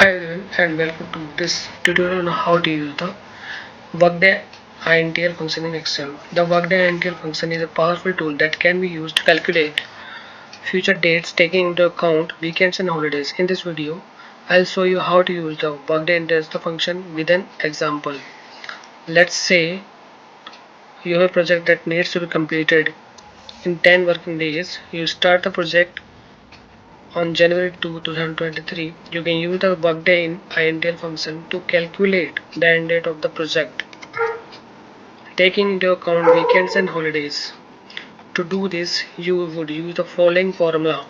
Hi everyone and welcome to this tutorial on how to use the WORKDAY.INTL function in Excel. The WORKDAY.INTL function is a powerful tool that can be used to calculate future dates taking into account weekends and holidays. In this video, I'll show you how to use the WORKDAY.INTL function with an example. Let's say you have a project that needs to be completed in 10 working days. You start the project on January 2, 2023, you can use the WORKDAY.INTL function to calculate the end date of the project, taking into account weekends and holidays. To do this, you would use the following formula: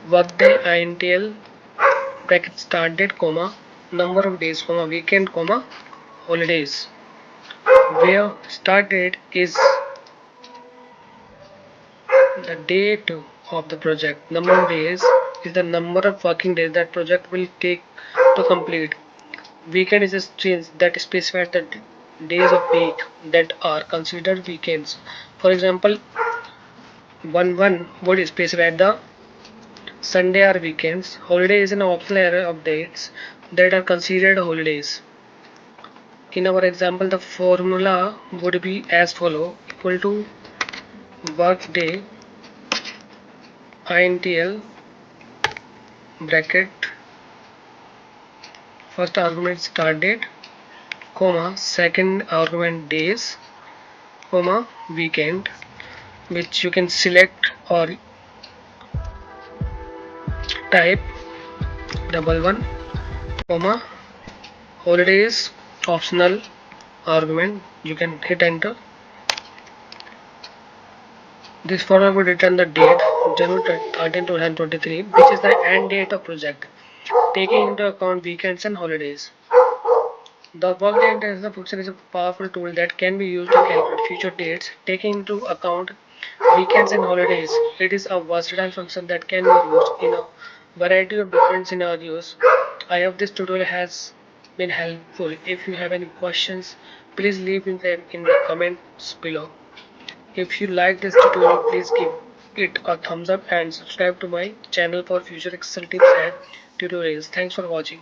WORKDAY.INTL bracket start date, comma, number of days, comma, weekend, comma, holidays, where start date is the date of the project. Number of days is the number of working days that project will take to complete. Weekend is a string that specifies the days of week that are considered weekends. For example, 1 would specify the Sunday or weekends. Holiday is an optional area of dates that are considered holidays. In our example, the formula would be as follow: equal to workday intl bracket first argument start date, comma, second argument days, comma, weekend, which you can select or type double one, comma, holidays optional argument. You can hit enter. This formula will return the date January 13, 2023, which is the end date of project, taking into account weekends and holidays. The workday intelligence function is a powerful tool that can be used to calculate future dates, taking into account weekends and holidays. It is a versatile function that can be used in a variety of different scenarios. I hope this tutorial has been helpful. If you have any questions, please leave them in the comments below. If you like this tutorial, please give it a thumbs up and subscribe to my channel for future Excel tips and tutorials. Thanks for watching.